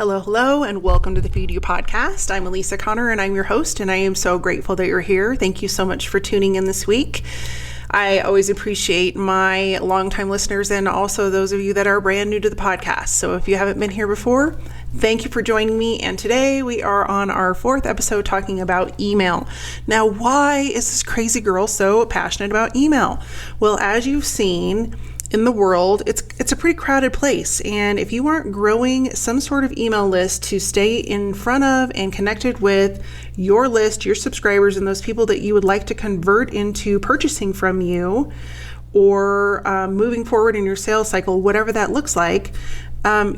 Hello, and welcome to the Feed You podcast. I'm Elisa Connor, and I'm your host, and I am so grateful that you're here. Thank you so much for tuning in this week. I always appreciate my longtime listeners and also those of you that are brand new to the podcast. So if you haven't been here before, thank you for joining me. And today we are on our fourth episode talking about email. Now, why is this crazy girl so passionate about email? Well, as you've seen in the world, it's a pretty crowded place. And if you aren't growing some sort of email list to stay in front of and connected with your list, your subscribers, and those people that you would like to convert into purchasing from you or moving forward in your sales cycle, whatever that looks like,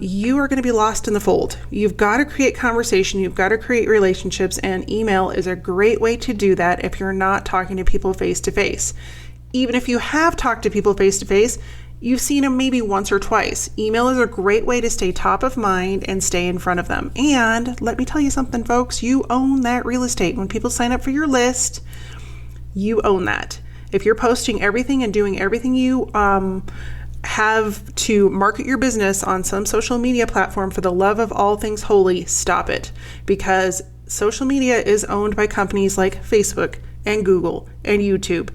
you are going to be lost in the fold. You've got to create conversation. You've got to create relationships, and email is a great way to do that if you're not talking to people face to face. Even if you have talked to people face to face, you've seen them maybe once or twice. Email is a great way to stay top of mind and stay in front of them. And let me tell you something, folks, you own that real estate. When people sign up for your list, you own that. If you're posting everything and doing everything you have to market your business on some social media platform, for the love of all things holy, stop it. Because social media is owned by companies like Facebook and Google and YouTube.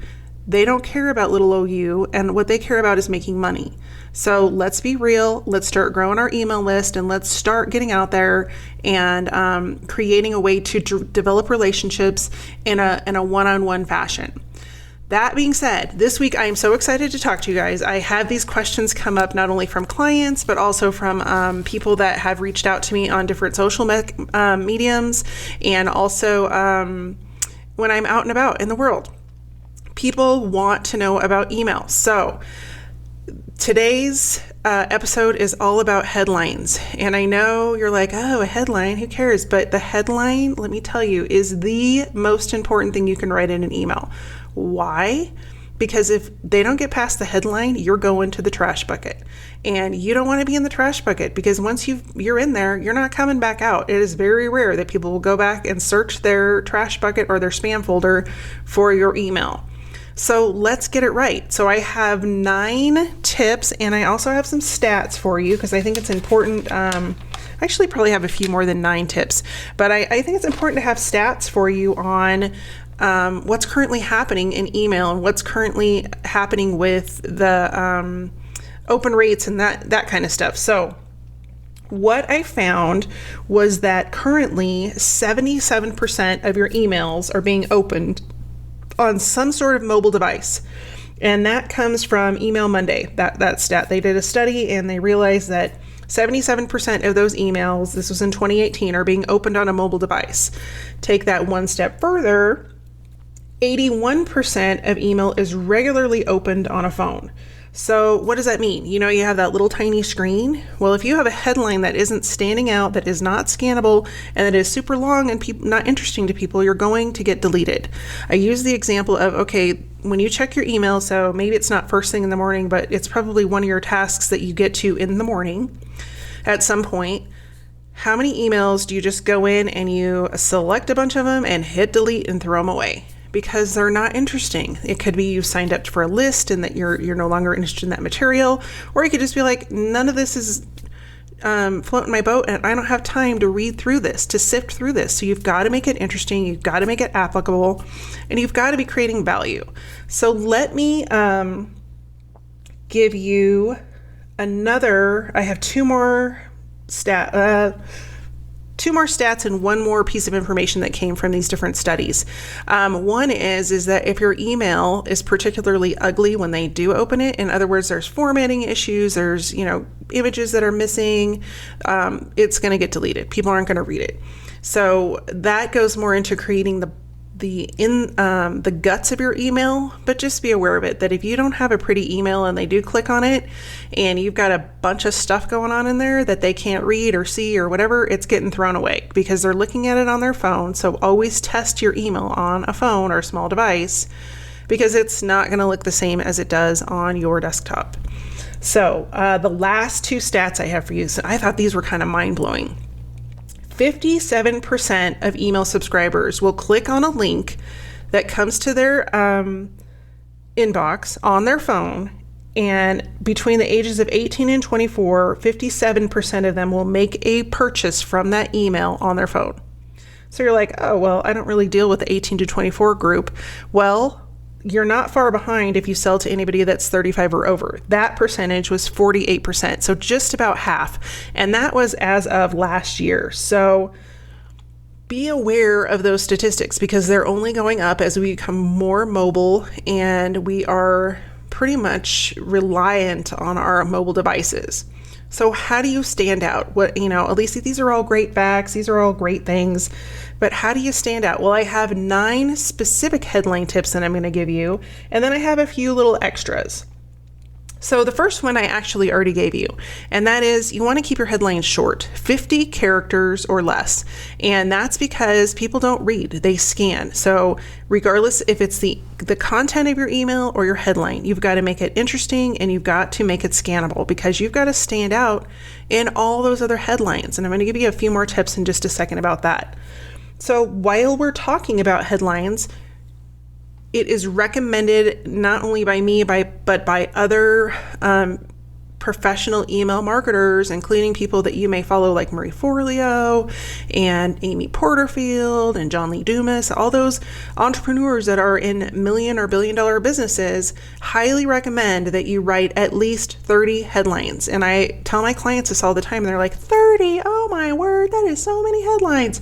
They don't care about little OU, and what they care about is making money. So let's be real. Let's start growing our email list, and let's start getting out there and creating a way to develop relationships in a one-on-one fashion. That being said, this week I am so excited to talk to you guys. I have these questions come up not only from clients, but also from people that have reached out to me on different social mediums, and also when I'm out and about in the world. People want to know about email. So today's episode is all about headlines. And I know you're like, oh, a headline, who cares? But the headline, let me tell you, is the most important thing you can write in an email. Why? Because if they don't get past the headline, you're going to the trash bucket. And you don't want to be in the trash bucket, because once you're in there, you're not coming back out. It is very rare that people will go back and search their trash bucket or their spam folder for your email. So let's get it right. So I have 9 tips, and I also have some stats for you because I think it's important. I actually probably have a few more than 9 tips, but I think it's important to have stats for you on what's currently happening in email and what's currently happening with the open rates and that kind of stuff. So what I found was that currently 77% of your emails are being opened on some sort of mobile device. And that comes from Email Monday, that stat. They did a study and they realized that 77% of those emails, this was in 2018, are being opened on a mobile device. Take that one step further, 81% of email is regularly opened on a phone. So what does that mean? You know, you have that little tiny screen. Well, if you have a headline that isn't standing out, that is not scannable, and that is super long and not interesting to people, you're going to get deleted. I use the example of, okay, when you check your email, so maybe it's not first thing in the morning, but it's probably one of your tasks that you get to in the morning at some point. How many emails do you just go in and you select a bunch of them and hit delete and throw them away? Because they're not interesting. It could be you signed up for a list and that you're no longer interested in that material, or you could just be like, none of this is floating my boat and I don't have time to read through this, to sift through this. So you've got to make it interesting, you've got to make it applicable, and you've got to be creating value. So let me give you I have 2 more stats and one more piece of information that came from these different studies. One is that if your email is particularly ugly when they do open it, in other words, there's formatting issues, there's images that are missing, it's going to get deleted. People aren't going to read it. So that goes more into creating the guts of your email, but just be aware of it, that if you don't have a pretty email and they do click on it and you've got a bunch of stuff going on in there that they can't read or see or whatever, it's getting thrown away because they're looking at it on their phone. So always test your email on a phone or a small device, because it's not going to look the same as it does on your desktop. So the last 2 stats I have for you, so I thought these were kind of mind-blowing. 57% of email subscribers will click on a link that comes to their inbox on their phone And between the ages of 18 and 24, 57% of them will make a purchase from that email on their phone. So you're like, oh, well, I don't really deal with the 18 to 24 group. Well, you're not far behind if you sell to anybody that's 35 or over. That percentage was 48%, so just about half. And that was as of last year. So be aware of those statistics because they're only going up as we become more mobile and we are pretty much reliant on our mobile devices. So how do you stand out? Elisa, these are all great facts. These are all great things. But how do you stand out? Well, I have 9 specific headline tips that I'm going to give you. And then I have a few little extras. So the first one I actually already gave you, and that is you want to keep your headlines short, 50 characters or less. And that's because people don't read, they scan. So regardless if it's the content of your email or your headline, you've got to make it interesting and you've got to make it scannable because you've got to stand out in all those other headlines. And I'm going to give you a few more tips in just a second about that. So while we're talking about headlines, it is recommended not only by me, but by other professional email marketers, including people that you may follow like Marie Forleo and Amy Porterfield and John Lee Dumas, all those entrepreneurs that are in million or billion dollar businesses, highly recommend that you write at least 30 headlines. And I tell my clients this all the time. They're like, 30? Oh my word, that is so many headlines.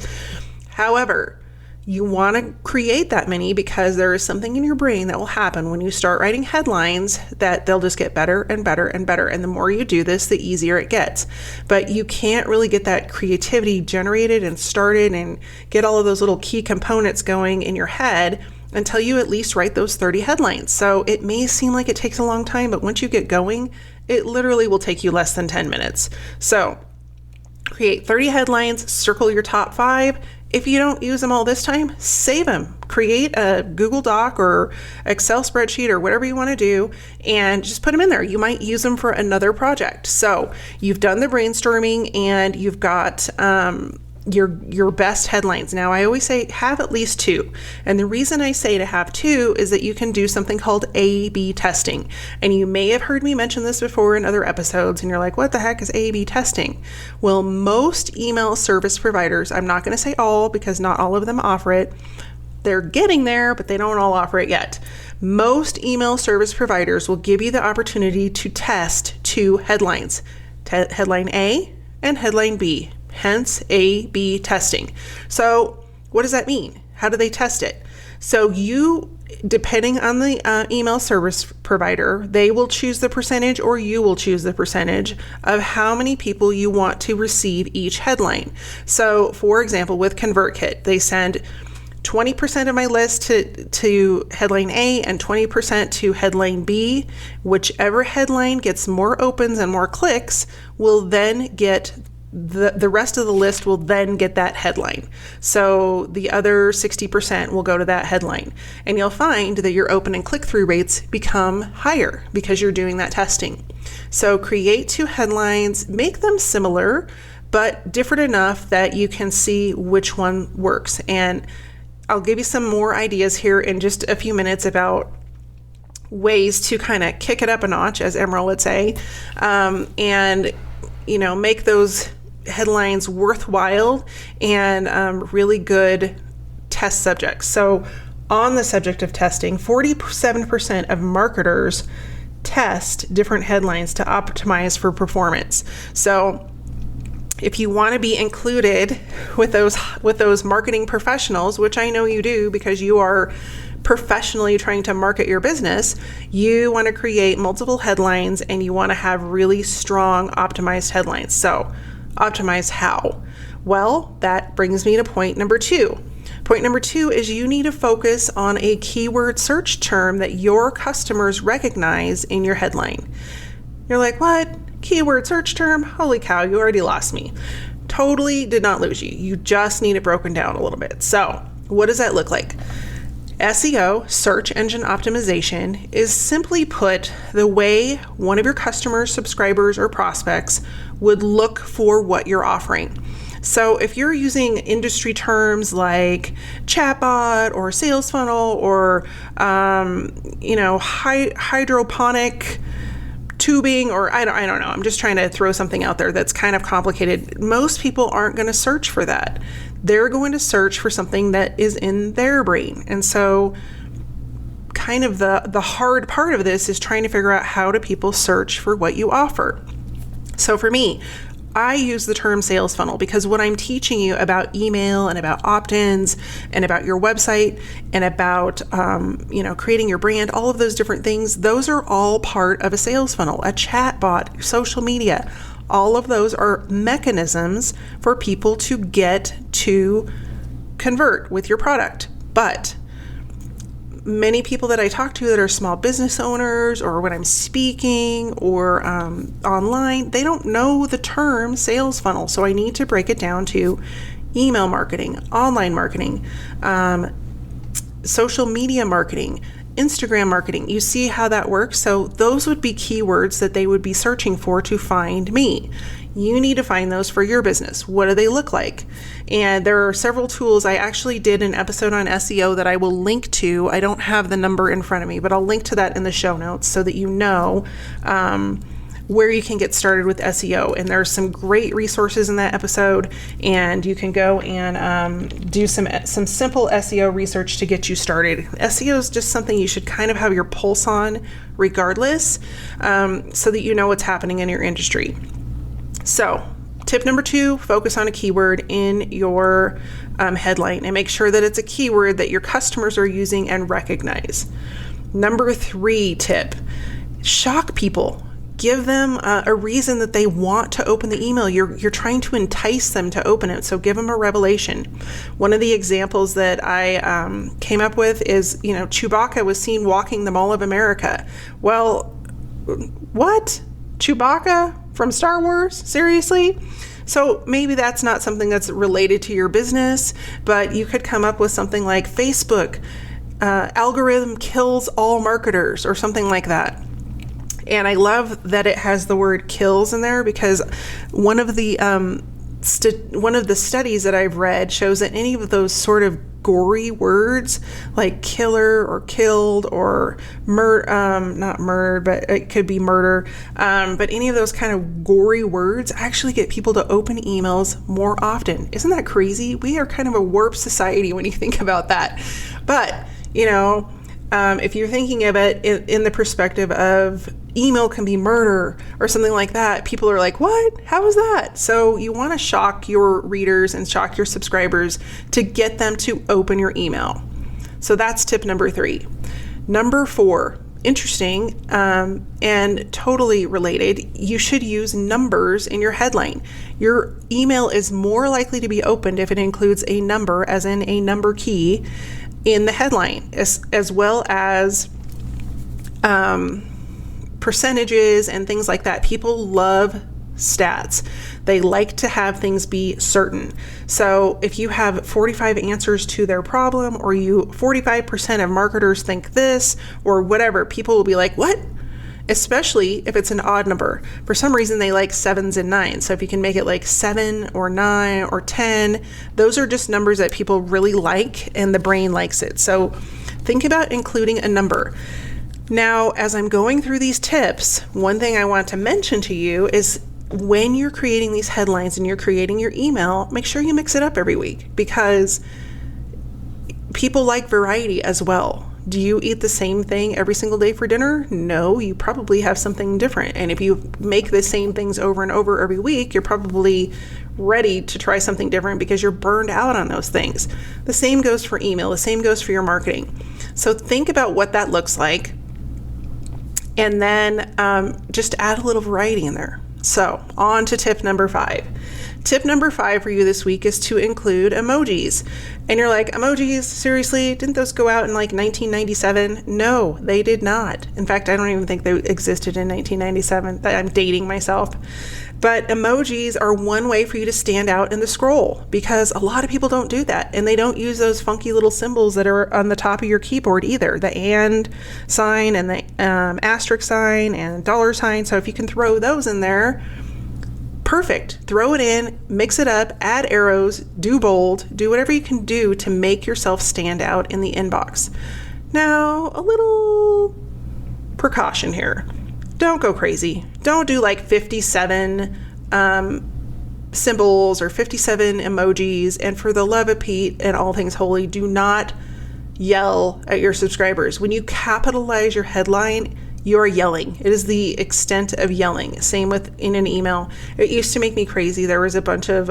However, you want to create that many because there is something in your brain that will happen when you start writing headlines that they'll just get better and better and better. And the more you do this, the easier it gets. But you can't really get that creativity generated and started and get all of those little key components going in your head until you at least write those 30 headlines. So it may seem like it takes a long time, but once you get going, it literally will take you less than 10 minutes. So create 30 headlines, circle your top 5. If you don't use them all this time, save them. Create a Google Doc or Excel spreadsheet or whatever you want to do and just put them in there. You might use them for another project. So you've done the brainstorming and you've got your best headlines. Now, I always say have at least 2. And the reason I say to have 2 is that you can do something called A/B testing. And you may have heard me mention this before in other episodes, and you're like, what the heck is A/B testing? Well, most email service providers, I'm not going to say all because not all of them offer it. They're getting there, but they don't all offer it yet. Most email service providers will give you the opportunity to test 2 headlines, headline A and headline B. Hence A/B testing. So what does that mean? How do they test it? So you, depending on the email service provider, they will choose the percentage or you will choose the percentage of how many people you want to receive each headline. So for example, with ConvertKit, they send 20% of my list to headline A and 20% to headline B. Whichever headline gets more opens and more clicks will then get the rest of the list will then get that headline. So the other 60% will go to that headline. And you'll find that your open and click-through rates become higher because you're doing that testing. So create 2 headlines, make them similar, but different enough that you can see which one works. And I'll give you some more ideas here in just a few minutes about ways to kind of kick it up a notch, as Emerald would say, and make those headlines worthwhile and really good test subjects. So on the subject of testing, 47% of marketers test different headlines to optimize for performance. So if you want to be included with those marketing professionals, which I know you do because you are professionally trying to market your business, you want to create multiple headlines and you want to have really strong optimized headlines. So optimize how? Well, that brings me to point number 2. Point number 2 is you need to focus on a keyword search term that your customers recognize in your headline. You're like, what? Keyword search term? Holy cow, you already lost me. Totally did not lose you. You just need it broken down a little bit. So what does that look like? SEO, search engine optimization, is simply put the way one of your customers, subscribers, or prospects would look for what you're offering. So if you're using industry terms like chatbot or sales funnel or hydroponic tubing, or I don't know. I'm just trying to throw something out there that's kind of complicated. Most people aren't going to search for that. They're going to search for something that is in their brain. And so kind of the hard part of this is trying to figure out how do people search for what you offer. So for me, I use the term sales funnel because what I'm teaching you about email and about opt-ins and about your website and about, creating your brand, all of those different things, those are all part of a sales funnel, a chat bot, social media. All of those are mechanisms for people to get to convert with your product. But many people that I talk to that are small business owners, or when I'm speaking or online, they don't know the term sales funnel. So I need to break it down to email marketing, online marketing, social media marketing, Instagram marketing. You see how that works? So those would be keywords that they would be searching for to find me. You need to find those for your business. What do they look like? And there are several tools. I actually did an episode on SEO that I will link to. I don't have the number in front of me, but I'll link to that in the show notes so that you know where you can get started with SEO. And there's some great resources in that episode, and you can go and do some simple SEO research to get you started. SEO is just something you should kind of have your pulse on regardless, so that you know what's happening in your industry. So tip number 2, focus on a keyword in your headline and make sure that it's a keyword that your customers are using and recognize. Number 3 tip, shock people. Give them a reason that they want to open the email. You're trying to entice them to open it, so give them a revelation. One of the examples that I came up with is, Chewbacca was seen walking the Mall of America. Well, what? Chewbacca from Star Wars? Seriously? So maybe that's not something that's related to your business, but you could come up with something like Facebook algorithm kills all marketers or something like that. And I love that it has the word kills in there because one of the studies that I've read shows that any of those sort of gory words like killer or killed or not murdered, but it could be murder. But any of those kind of gory words actually get people to open emails more often. Isn't that crazy? We are kind of a warped society when you think about that. But, if you're thinking of it in the perspective of email can be murder or something like that, people are like, what? How is that? So you want to shock your readers and shock your subscribers to get them to open your email. So that's tip number 3. Number 4, interesting and totally related, you should use numbers in your headline. Your email is more likely to be opened if it includes a number, as in a number key, in the headline, as well as percentages and things like that. People love stats. They like to have things be certain. So if you have 45 answers to their problem, or 45% of marketers think this, or whatever, people will be like, what? Especially if it's an odd number. For some reason, they like 7s and 9s. So if you can make it like 7 or 9 or 10, those are just numbers that people really like and the brain likes it. So think about including a number. Now, as I'm going through these tips, one thing I want to mention to you is when you're creating these headlines and you're creating your email, make sure you mix it up every week because people like variety as well. Do you eat the same thing every single day for dinner? No, you probably have something different. And if you make the same things over and over every week, you're probably ready to try something different because you're burned out on those things. The same goes for email. The same goes for your marketing. So think about what that looks like. And then just add a little variety in there. So on to tip number 5. Tip number 5 for you this week is to include emojis. And you're like, emojis? Seriously? Didn't those go out in like 1997? No, they did not. In fact, I don't even think they existed in 1997. I'm dating myself. But emojis are one way for you to stand out in the scroll because a lot of people don't do that. And they don't use those funky little symbols that are on the top of your keyboard either. The and sign and the asterisk sign and dollar sign. So if you can throw those in there, perfect. Throw it in, mix it up, add arrows, do bold, do whatever you can do to make yourself stand out in the inbox. Now, a little precaution here. don't go crazy. Don't do like 57 symbols or 57 emojis. And for the love of Pete and all things holy, do not yell at your subscribers. When you capitalize your headline, you're yelling. It is the extent of yelling. Same with in an email. It used to make me crazy. There was a bunch of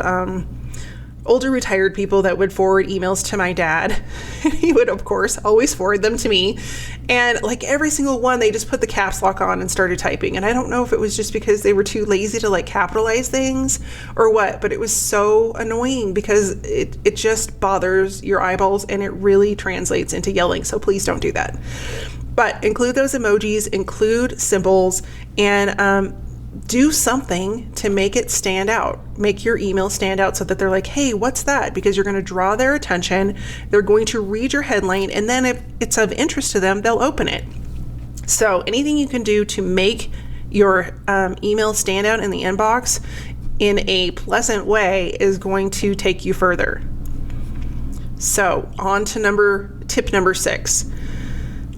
older retired people that would forward emails to my dad. He would, of course, always forward them to me. And like every single one, they just put the caps lock on and started typing. And I don't know if it was just because they were too lazy to like capitalize things or what, but it was so annoying because it just bothers your eyeballs and it really translates into yelling. So please don't do that. But include those emojis, include symbols, and do something to make it stand out. Make your email stand out so that they're like, hey, what's that? Because you're going to draw their attention. They're going to read your headline. And then if it's of interest to them, they'll open it. So anything you can do to make your email stand out in the inbox in a pleasant way is going to take you further. So on to tip number 6.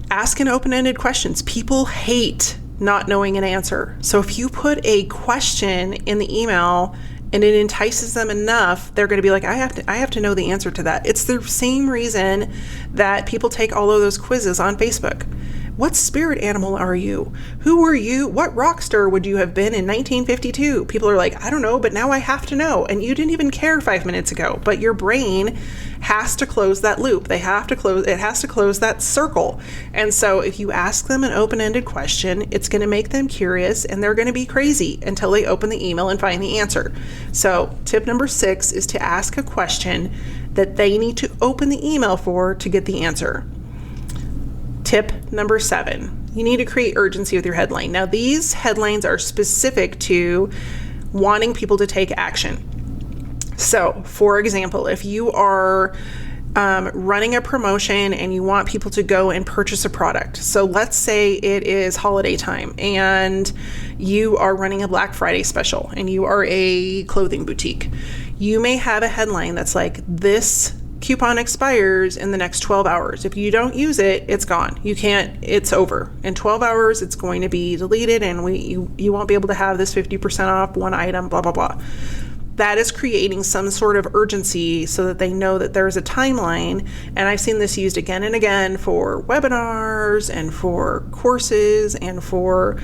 Ask an open-ended questions. People hate not knowing an answer. So if you put a question in the email and it entices them enough, they're going to be like, I have to know the answer to that. It's the same reason that people take all of those quizzes on Facebook. What spirit animal are you? Who were you? What rock star would you have been in 1952? People are like, I don't know, but now I have to know. And you didn't even care 5 minutes ago, but your brain has to close that loop. It has to close that circle. And so if you ask them an open-ended question, it's going to make them curious and they're going to be crazy until they open the email and find the answer. So tip number 6 is to ask a question that they need to open the email for to get the answer. Tip number 7, you need to create urgency with your headline. Now, these headlines are specific to wanting people to take action. So, for example, if you are running a promotion and you want people to go and purchase a product. So let's say it is holiday time and you are running a Black Friday special and you are a clothing boutique. You may have a headline that's like, this coupon expires in the next 12 hours. If you don't use it, it's gone. It's over. In 12 hours, it's going to be deleted and you won't be able to have this 50% off one item, blah, blah, blah. That is creating some sort of urgency so that they know that there's a timeline. And I've seen this used again and again for webinars and for courses and for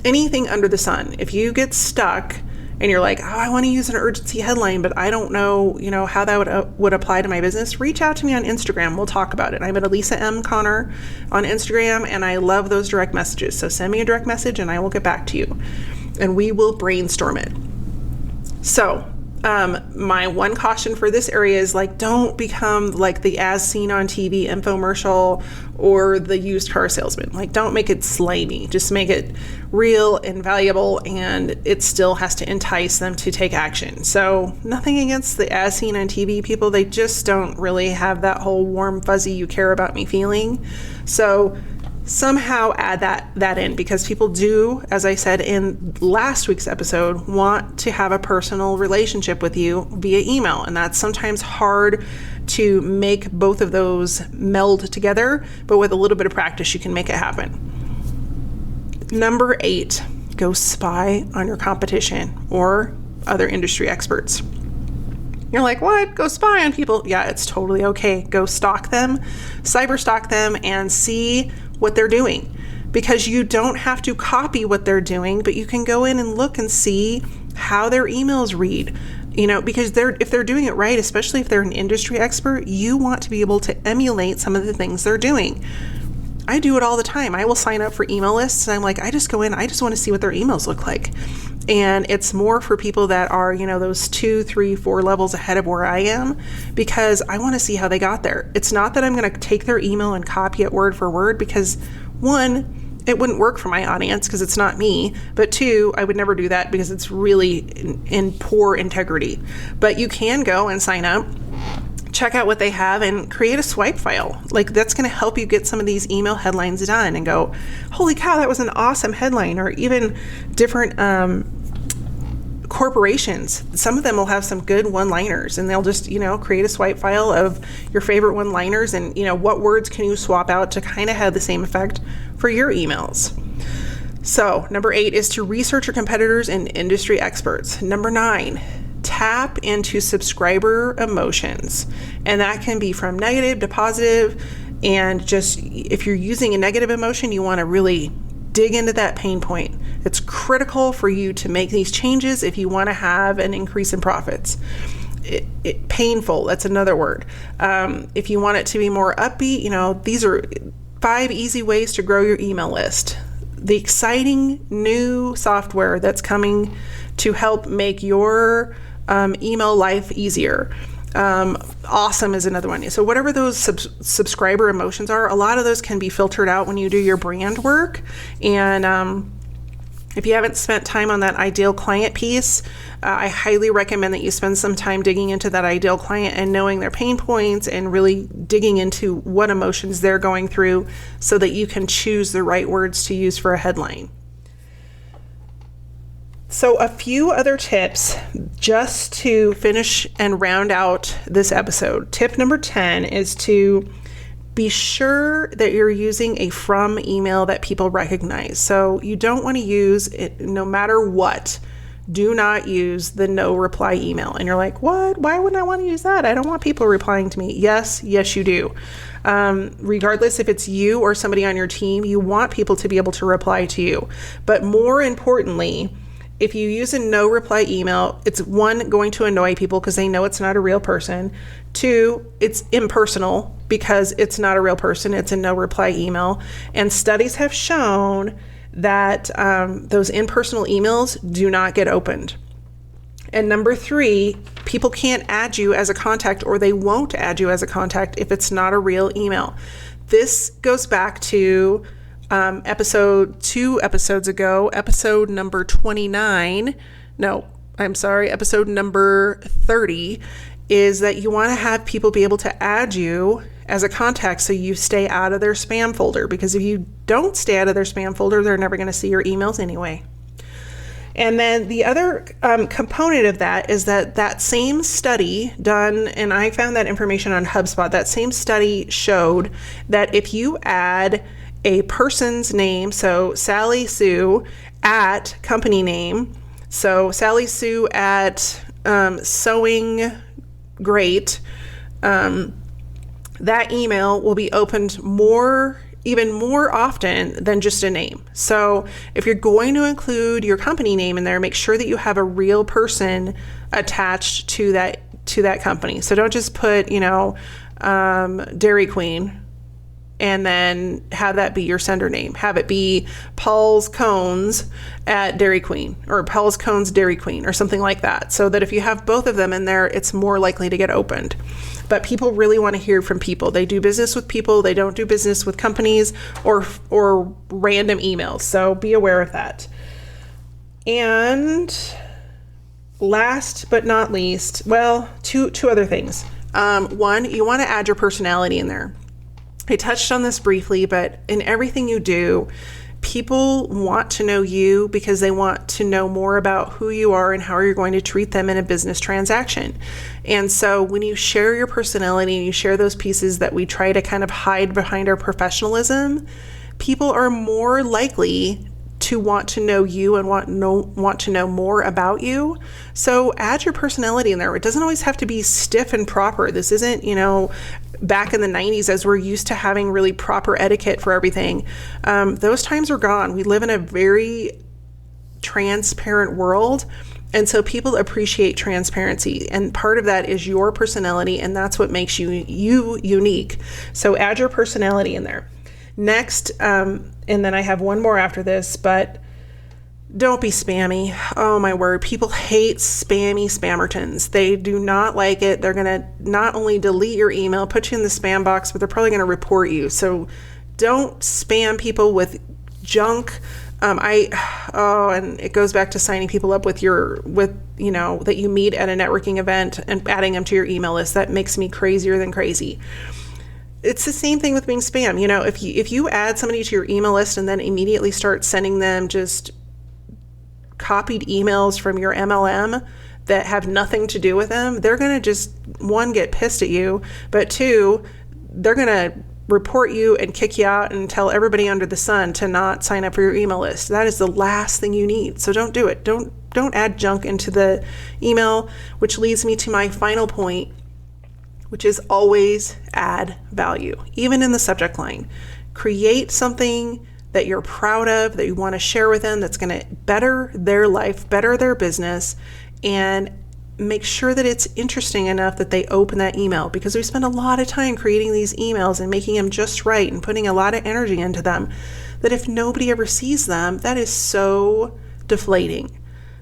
anything under the sun. If you get stuck and you're like, oh, I want to use an urgency headline, but I don't know, how that would apply to my business, reach out to me on Instagram. We'll talk about it. I'm at Elisa M. Connor on Instagram, and I love those direct messages. So send me a direct message, and I will get back to you, and we will brainstorm it. So my one caution for this area is don't become like the as seen on TV infomercial or the used car salesman. Don't make it slimy. Just make it real and valuable, and it still has to entice them to take action. So nothing against the as seen on TV people. They just don't really have that whole warm, fuzzy, you care about me feeling. So somehow add that in, because people do, as I said in last week's episode, want to have a personal relationship with you via email. And that's sometimes hard to make both of those meld together, but with a little bit of practice, you can make it happen. Number 8, go spy on your competition or other industry experts. You're like, what? Go spy on people? Yeah, it's totally okay. Go stalk them, cyber stalk them, and see what they're doing, because you don't have to copy what they're doing, but you can go in and look and see how their emails read, because if they're doing it right, especially if they're an industry expert, you want to be able to emulate some of the things they're doing. I do it all the time. I will sign up for email lists and I'm like, I just go in, I just want to see what their emails look like. And it's more for people that are, those 2, 3, 4 levels ahead of where I am, because I want to see how they got there. It's not that I'm going to take their email and copy it word for word, because 1, it wouldn't work for my audience because it's not me. But 2, I would never do that because it's really in poor integrity. But you can go and sign up, check out what they have, and create a swipe file. That's going to help you get some of these email headlines done and go, holy cow, that was an awesome headline. Or even different corporations. Some of them will have some good one-liners, and they'll just, create a swipe file of your favorite one-liners and, what words can you swap out to kind of have the same effect for your emails. So number 8 is to research your competitors and industry experts. Number 9, tap into subscriber emotions. And that can be from negative to positive. And just if you're using a negative emotion, you want to really dig into that pain point. It's critical for you to make these changes if you want to have an increase in profits. Painful, that's another word. If you want it to be more upbeat, these are 5 easy ways to grow your email list. The exciting new software that's coming to help make your email life easier. Awesome is another one. So whatever those subscriber emotions are, a lot of those can be filtered out when you do your brand work. And if you haven't spent time on that ideal client piece, I highly recommend that you spend some time digging into that ideal client and knowing their pain points and really digging into what emotions they're going through so that you can choose the right words to use for a headline. So a few other tips just to finish and round out this episode. Tip number 10 is to be sure that you're using a from email that people recognize. So you don't want to use it no matter what. Do not use the no reply email. And you're like, what? Why wouldn't I want to use that? I don't want people replying to me. Yes, you do. Regardless if it's you or somebody on your team, you want people to be able to reply to you. But more importantly, if you use a no reply email, it's 1, going to annoy people because they know it's not a real person. 2, it's impersonal because it's not a real person. It's a no reply email. And studies have shown that those impersonal emails do not get opened. And number 3, people can't add you as a contact, or they won't add you as a contact if it's not a real email. This goes back to episodes ago, episode number 29. No, I'm sorry, episode number 30 is that you want to have people be able to add you as a contact so you stay out of their spam folder, because if you don't stay out of their spam folder, they're never going to see your emails anyway. And then the other component of that is that same study done, and I found that information on HubSpot, that same study showed that if you add a person's name, so Sally Sue at company name, so Sally Sue at Sewing Great, that email will be opened even more often than just a name. So if you're going to include your company name in there, make sure that you have a real person attached to that company. So don't just put, Dairy Queen and then have that be your sender name. Have it be Paul's Cones at Dairy Queen, or Paul's Cones Dairy Queen, or something like that. So that if you have both of them in there, it's more likely to get opened. But people really want to hear from people. They do business with people. They don't do business with companies or random emails. So be aware of that. And last but not least, two other things. 1, you want to add your personality in there. I touched on this briefly, but in everything you do, people want to know you because they want to know more about who you are and how you're going to treat them in a business transaction. And so when you share your personality and you share those pieces that we try to kind of hide behind our professionalism, people are more likely to want to know you and want to know more about you. So add your personality in there. It doesn't always have to be stiff and proper. This isn't, back in the 90s, as we're used to having really proper etiquette for everything. Those times are gone. We live in a very transparent world. And so people appreciate transparency. And part of that is your personality. And that's what makes you unique. So add your personality in there. Next, and then I have one more after this, but don't be spammy. Oh my word. People hate spammertons. They do not like it. They're going to not only delete your email, put you in the spam box, but they're probably going to report you. So don't spam people with junk. And it goes back to signing people up that you meet at a networking event and adding them to your email list. That makes me crazier than crazy. It's the same thing with being spam. If you add somebody to your email list and then immediately start sending them just copied emails from your MLM that have nothing to do with them, they're going to just, 1, get pissed at you, but 2, they're going to report you and kick you out and tell everybody under the sun to not sign up for your email list. That is the last thing you need. So don't do it. Don't add junk into the email, which leads me to my final point, which is always add value, even in the subject line. Create something that you're proud of, that you want to share with them, that's going to better their life, better their business, and make sure that it's interesting enough that they open that email, because we spend a lot of time creating these emails and making them just right and putting a lot of energy into them, that if nobody ever sees them, that is so deflating.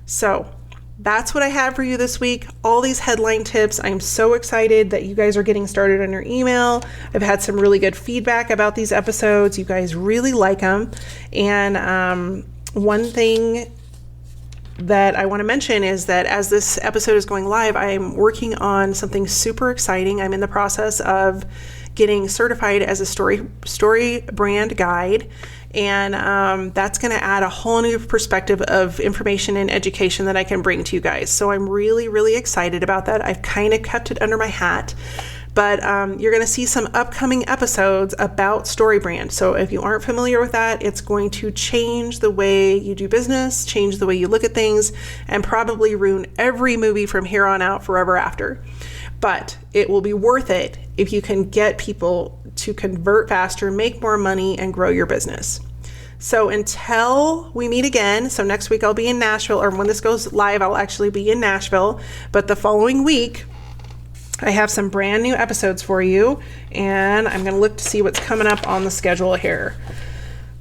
So that's what I have for you this week. All these headline tips. I'm so excited that you guys are getting started on your email. I've had some really good feedback about these episodes. You guys really like them. And one thing that I want to mention is that as this episode is going live, I'm working on something super exciting. I'm in the process of getting certified as a story brand guide. And that's going to add a whole new perspective of information and education that I can bring to you guys. So I'm really, really excited about that. I've kind of kept it under my hat. But you're going to see some upcoming episodes about StoryBrand. So if you aren't familiar with that, it's going to change the way you do business, change the way you look at things, and probably ruin every movie from here on out forever after. But it will be worth it if you can get people to convert faster, make more money, and grow your business. So until we meet again, so next week I'll be in Nashville, or when this goes live, I'll actually be in Nashville. But the following week, I have some brand new episodes for you, and I'm going to look to see what's coming up on the schedule here.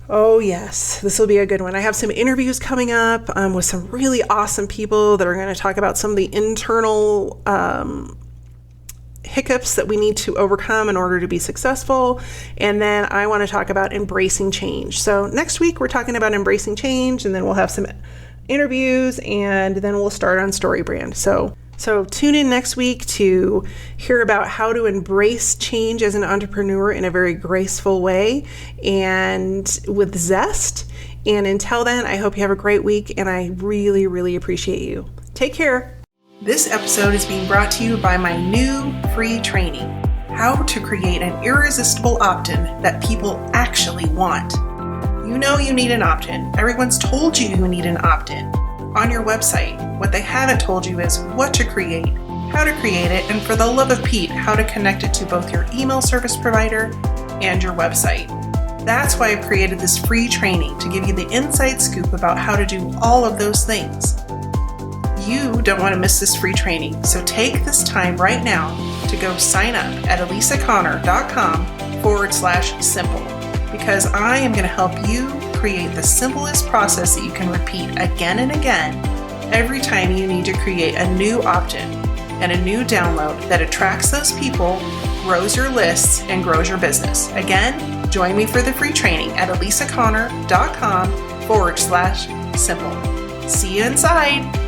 Oh yes, this will be a good one. I have some interviews coming up with some really awesome people that are going to talk about some of the internal hiccups that we need to overcome in order to be successful. And then I want to talk about embracing change. So next week we're talking about embracing change, and then we'll have some interviews, and then we'll start on StoryBrand. So tune in next week to hear about how to embrace change as an entrepreneur in a very graceful way and with zest. And until then, I hope you have a great week, and I really, really appreciate you. Take care. This episode is being brought to you by my new free training, How to Create an Irresistible Opt-in That People Actually Want. You know you need an opt-in. Everyone's told you you need an opt-in. On your website, what they haven't told you is what to create, how to create it, and for the love of Pete, how to connect it to both your email service provider and your website. That's why I've created this free training, to give you the inside scoop about how to do all of those things. You don't want to miss this free training, so take this time right now to go sign up at elisaconnor.com/simple, because I am going to help you create the simplest process that you can repeat again and again every time you need to create a new opt-in and a new download that attracts those people, grows your lists, and grows your business. Again, join me for the free training at elisaconnor.com/simple. See you inside.